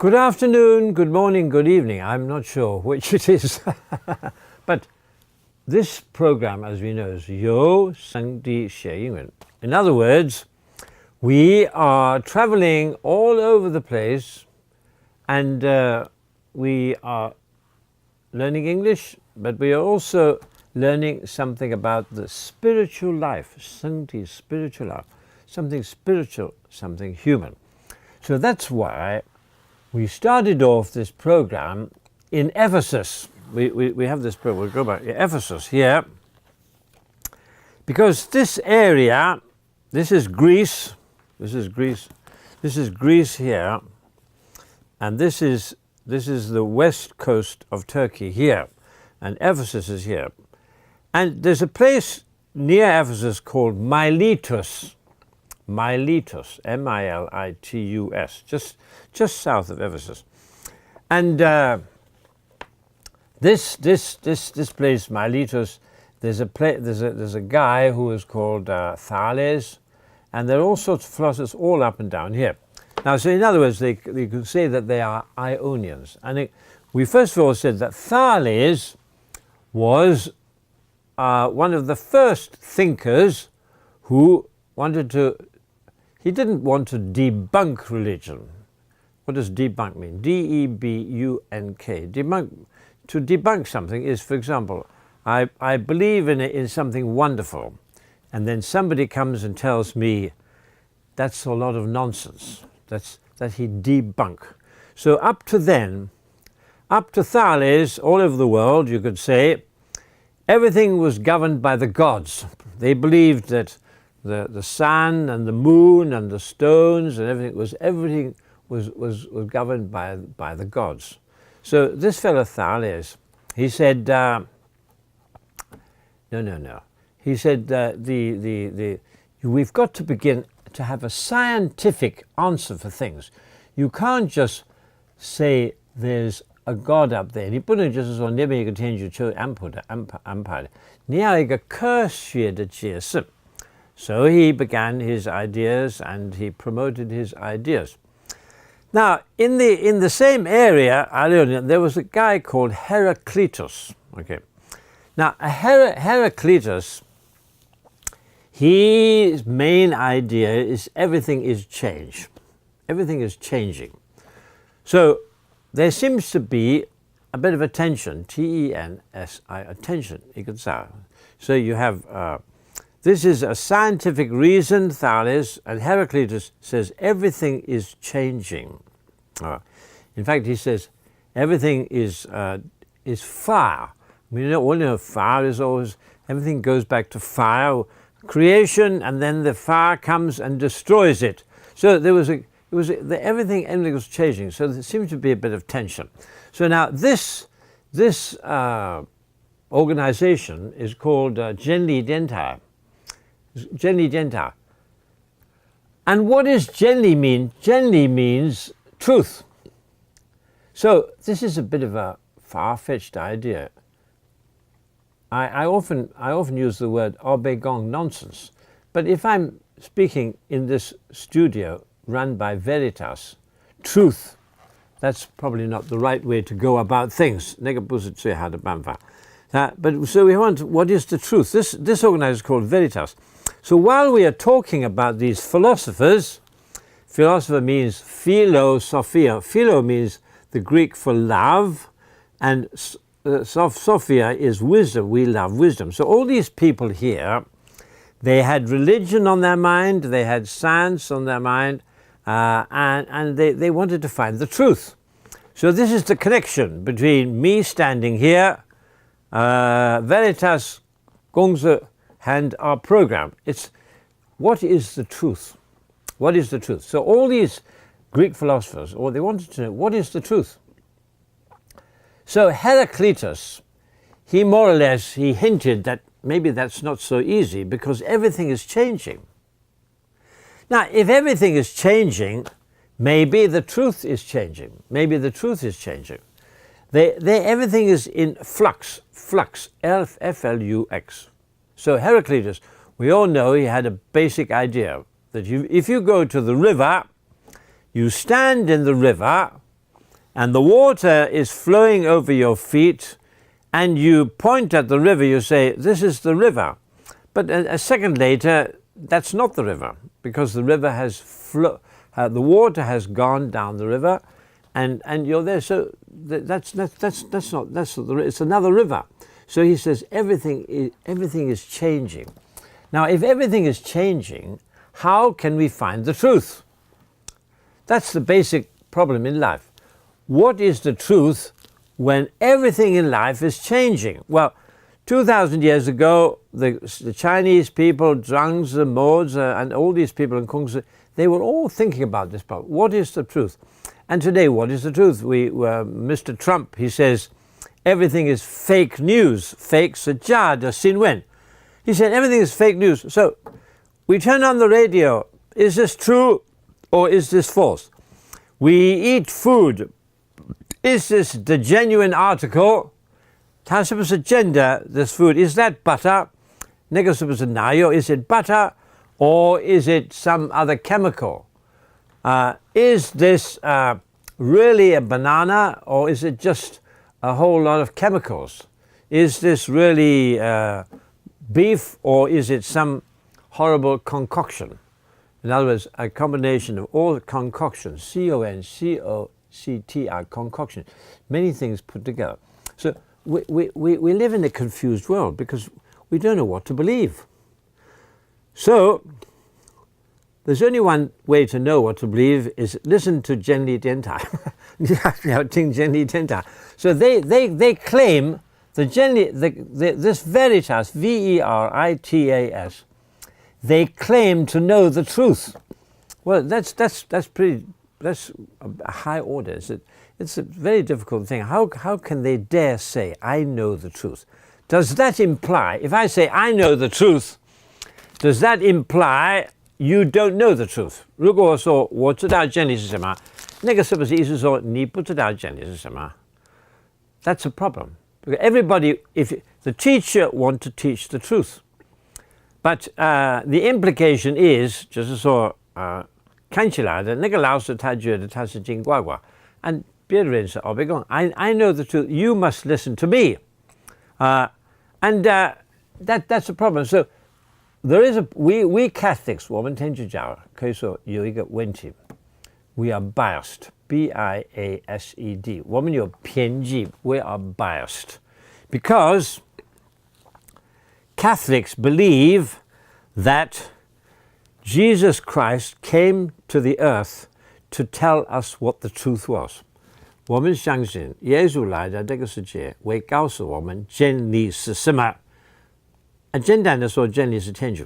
Good afternoon, good morning, good evening. I'm not sure which it is. But this program, as we know, is 由上帝学英文. In other words, we are traveling all over the place and we are learning English, but we are also learning something about the spiritual life, 上帝 spiritual life, something spiritual, something human. So that's why we started off this program in Ephesus. We have this program, we'll go back to Ephesus here, because this area, this is Greece here, and this is the west coast of Turkey here, and Ephesus is here. And there's a place near Ephesus called Miletus, M-I-L-I-T-U-S, just south of Ephesus. And this place, Miletus, there's a guy who is called Thales, and there are all sorts of philosophers all up and down here. Now, so in other words, you could say that they are Ionians. And we first of all said that Thales was one of the first thinkers who he didn't want to debunk religion. What does debunk mean? D-E-B-U-N-K. To debunk something is, for example, I believe in something wonderful, and then somebody comes and tells me that's a lot of nonsense. That he debunk. So up to Thales, all over the world, you could say, everything was governed by the gods. They believed that the sun and the moon and the stones and everything was governed by the gods. So this fellow Thales, he said, no. He said we've got to begin to have a scientific answer for things. You can't just say there's a God up there. 你不能就是说那边有个天主就安排的。你要一个科学的解释。So he began his ideas and he promoted his ideas. Now, in the same area, there was a guy called Heraclitus. Okay. Now, Heraclitus, his main idea is everything is change. Everything is changing. So there seems to be a bit of a tension, T-E-N-S-I, a tension. So you have, this is a scientific reason, Thales, and Heraclitus says everything is changing. In fact, he says everything is fire. We all know fire is always, everything goes back to fire, creation, and then the fire comes and destroys it. So everything was changing. So there seems to be a bit of tension. So now this organization is called Genli Denta. And what does Genli mean? Genli means truth. So this is a bit of a far-fetched idea. I often use the word obegong nonsense, but if I'm speaking in this studio run by Veritas, truth, that's probably not the right way to go about things. But so we want, what is the truth? This organizer is called Veritas. So while we are talking about these philosophers, philosopher means philosophia. Philo means the Greek for love, and Sophia is wisdom. We love wisdom. So all these people here, they had religion on their mind, they had science on their mind, and they wanted to find the truth. So this is the connection between me standing here, Veritas Gongze, and our program. It's what is the truth? What is the truth? So all these Greek philosophers, they wanted to know, what is the truth? So Heraclitus, he more or less, he hinted that maybe that's not so easy because everything is changing. Now, if everything is changing, maybe the truth is changing. Maybe the truth is changing. Everything is in flux, F-L-U-X. So Heraclitus, we all know he had a basic idea that if you go to the river, you stand in the river, and the water is flowing over your feet, and you point at the river, you say, this is the river. But a second later, that's not the river, because the river has the water has gone down the river, and you're there. So that's not the river. It's another river. So he says everything is changing. Now, if everything is changing, how can we find the truth? That's the basic problem in life. What is the truth when everything in life is changing? Well, 2,000 years ago, the Chinese people, Zhuangzi, Mozi, and all these people in Kongzi, they were all thinking about this problem. What is the truth? And today, what is the truth? Mr. Trump, he says, everything is fake news. Fake 是假的新闻. He said everything is fake news. So we turn on the radio. Is this true or is this false? We eat food. Is this the genuine article? 它是不是真的 this food? Is that butter? 那个是不是奶油? Is it butter or is it some other chemical? Is this really a banana or is it just a whole lot of chemicals? Is this really beef or is it some horrible concoction? In other words, a combination of all concoctions, C-O-N-C-O-C-T-I, concoction, many things put together. So we live in a confused world because we don't know what to believe. So there's only one way to know what to believe is listen to 真理电台. 你要听真理电台. So they claim the 真理, this veritas, V-E-R-I-T-A-S, they claim to know the truth. Well, that's a high order. It's a very difficult thing. How can they dare say, I know the truth? Does that imply, if I say I know the truth, does that imply you don't know the truth? 如果说我知道真理是什么，那个是不是意思说你不知道真理是什么？ That's a problem. Because everybody, if the teacher wants to teach the truth, but the implication is 就是说看起来的那个老师他觉得他是金呱呱， and 别人是别讲 I know the truth. You must listen to me, and that's a problem. So there is we Catholics 我们天主教可以说有一个问题 we are biased, B-I-A-S-E-D 我们有偏激 we are biased because Catholics believe that Jesus Christ came to the earth to tell us what the truth was. 我们相信耶稣来到这个世界为告诉我们真理是什么。简单的说，真理是天主。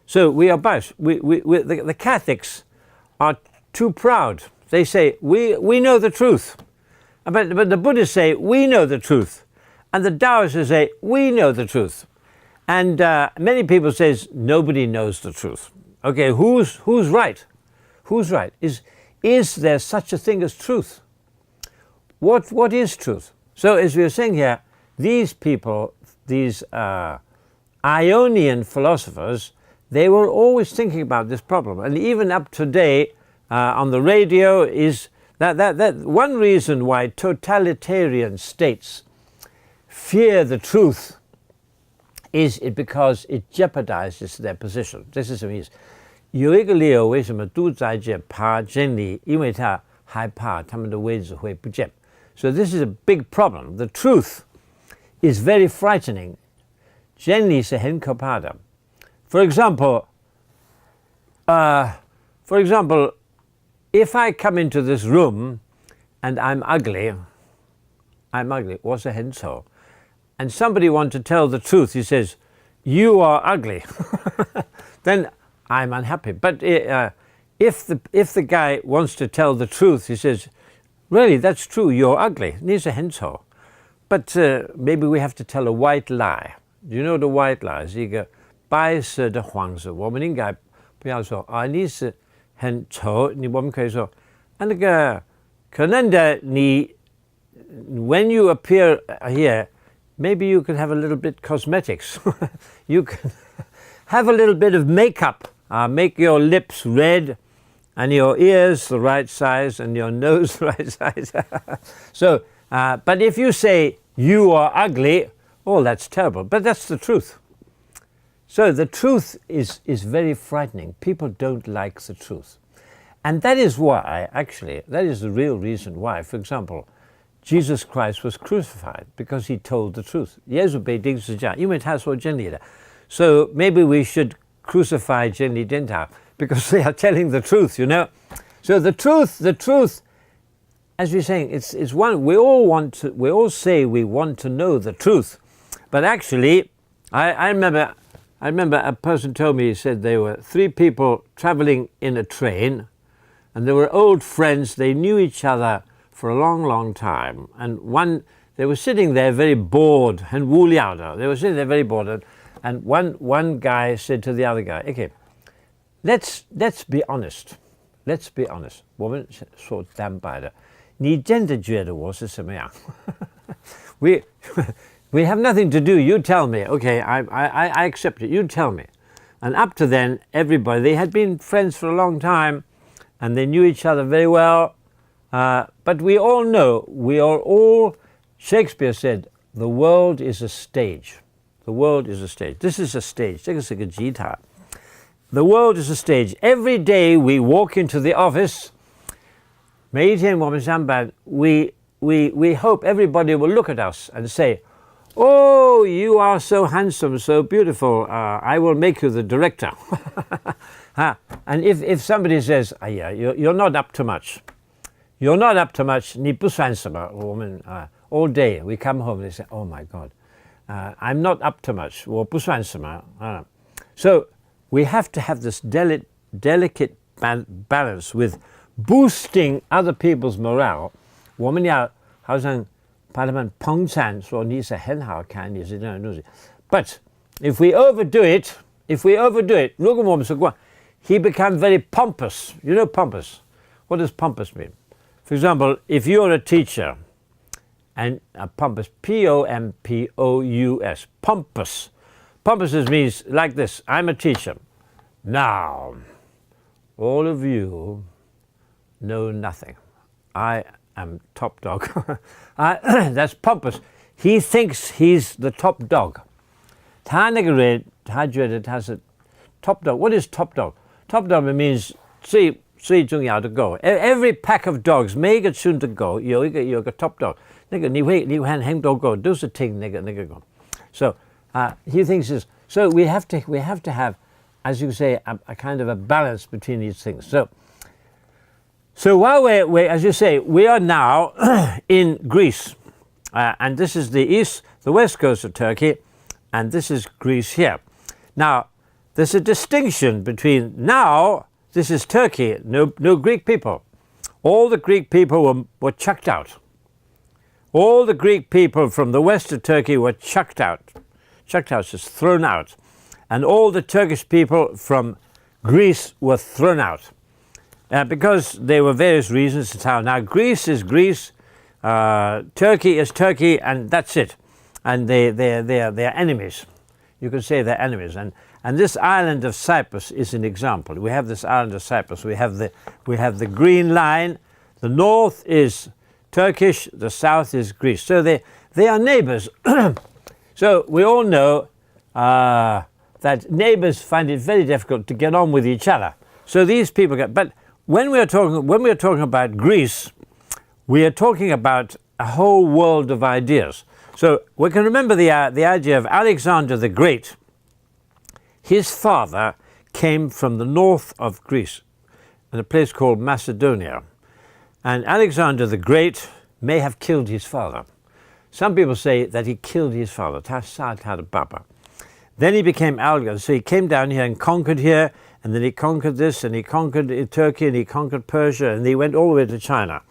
So we are biased. The Catholics are too proud. They say, we know the truth. But the Buddhists say, we know the truth. And the Taoists say, we know the truth. And many people say, nobody knows the truth. Okay, who's right? Who's right? Is there such a thing as truth? What is truth? So as we are saying here, these people, these Ionian philosophers, they were always thinking about this problem. And even up to date on the radio is that one reason why totalitarian states fear the truth is it because it jeopardizes their position. This is what it means. 有一个理由为什么独裁者怕真理，因为他害怕他们的位置会不见。So this is a big problem. The truth is very frightening. 真理是很可怕的。For example, if I come into this room and I'm ugly, 我是很丑, and somebody wants to tell the truth, he says, you are ugly, then I'm unhappy. But if the guy wants to tell the truth, he says, really, that's true, you're ugly, 你是很丑. But maybe we have to tell a white lie. Do you know the white lie? 是一个白色的谎事。我们应该不要说你是很丑，我们可以说那个可能的你 when you appear here, maybe you could have a little bit cosmetics. You can have a little bit of makeup, make your lips red, and your ears the right size, and your nose the right size. So, but if you say you are ugly, oh, that's terrible. But that's the truth. So the truth is very frightening. People don't like the truth. And that is why, actually, that is the real reason why, for example, Jesus Christ was crucified, because he told the truth. 耶稣被钉十字架，因为他说真理的。So maybe we should crucify 真理颠倒, because they are telling the truth, you know. So the truth, as we're saying, it's one, we all say we want to know the truth. But actually, I remember a person told me, he said there were 3 people traveling in a train, and they were old friends. They knew each other for a long, long time. And they were sitting there very bored, and 无聊的. They were sitting there very bored. And one guy said to the other guy, okay, let's be honest. Let's be honest. 我们说坦白的，你真的觉得我是什么样？ We have nothing to do. You tell me. Okay, I accept it. You tell me. And up to then, everybody, they had been friends for a long time, and they knew each other very well. But we all know, Shakespeare said, the world is a stage. The world is a stage. This is a stage. 这个是个吉他. The world is a stage. Every day we walk into the office. 每一天我们上班, we hope everybody will look at us and say, oh, you are so handsome, so beautiful. I will make you the director. And if somebody says, yeah, you're not up to much. You're not up to much. 你不算什么. All day we come home and they say, oh my God, I'm not up to much. 我不算什么. So we have to have this delicate balance with boosting other people's morale. 我们要好像把他们捧场，说你是很好看，你是这样的东西。But if we overdo it, 如果我们说过, he becomes very pompous. You know pompous? What does pompous mean? For example, if you're a teacher, and pompous, P-O-M-P-O-U-S, pompous. Pompous means like this. I'm a teacher. Now, all of you know nothing. I am top dog. That's pompous. He thinks he's the top dog. 他那个人，他觉得他是 top dog. What is top dog? Top dog means 最重要的狗. Every pack of dogs, 每一个群的狗有一个 top dog. 那个你会很多狗都是听那个狗. So he thinks this. So we have to have, as you say, a kind of a balance between these things. So while we as you say, we are now in Greece, and this is the west coast of Turkey, and this is Greece here. Now, there's a distinction between now. This is Turkey. No Greek people. All the Greek people were chucked out. All the Greek people from the west of Turkey were chucked out. Chucked out is thrown out. And all the Turkish people from Greece were thrown out. Because there were various reasons. Now Greece is Greece, Turkey is Turkey, and that's it. And they're enemies. You could say they're enemies. And this island of Cyprus is an example. We have this island of Cyprus. We have the green line. The north is Turkish. The south is Greece. So they are neighbors. So we all know that neighbors find it very difficult to get on with each other. So these people get. But when we are talking about Greece, we are talking about a whole world of ideas. So we can remember the idea of Alexander the Great. His father came from the north of Greece, in a place called Macedonia. And Alexander the Great may have killed his father. Some people say that he killed his father. Then he became Alexander. So he came down here and conquered here, and then he conquered this, and he conquered Turkey, and he conquered Persia, and he went all the way to China.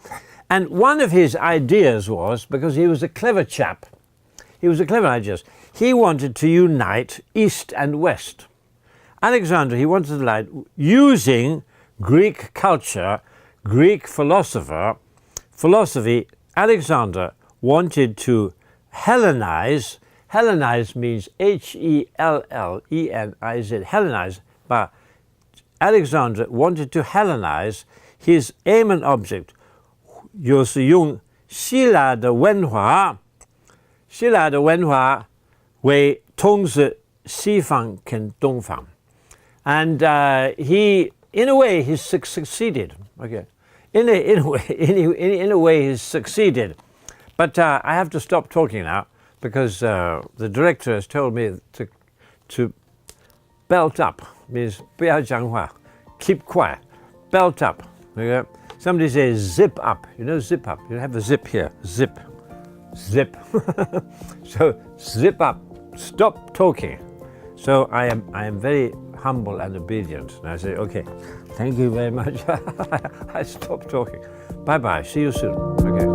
And one of his ideas was, because he was a clever chap, he wanted to unite East and West. Alexander, he wanted to unite using Greek culture, Greek philosophy. Alexander wanted to Hellenize. Hellenize means Hellenize, Hellenize, but Alexander wanted to Hellenize his aim and object. 就是用希腊的文化为统治西方跟东方。And he, in a way, he succeeded. Okay, in a way, he succeeded. But I have to stop talking now because the director has told me to belt up. Means 不要讲话, keep quiet, belt up. Okay? Somebody says zip up. You know zip up. You have a zip here. Zip. So zip up. Stop talking. So I am very humble and obedient. And I say, okay, thank you very much. I stop talking. Bye bye. See you soon. Okay.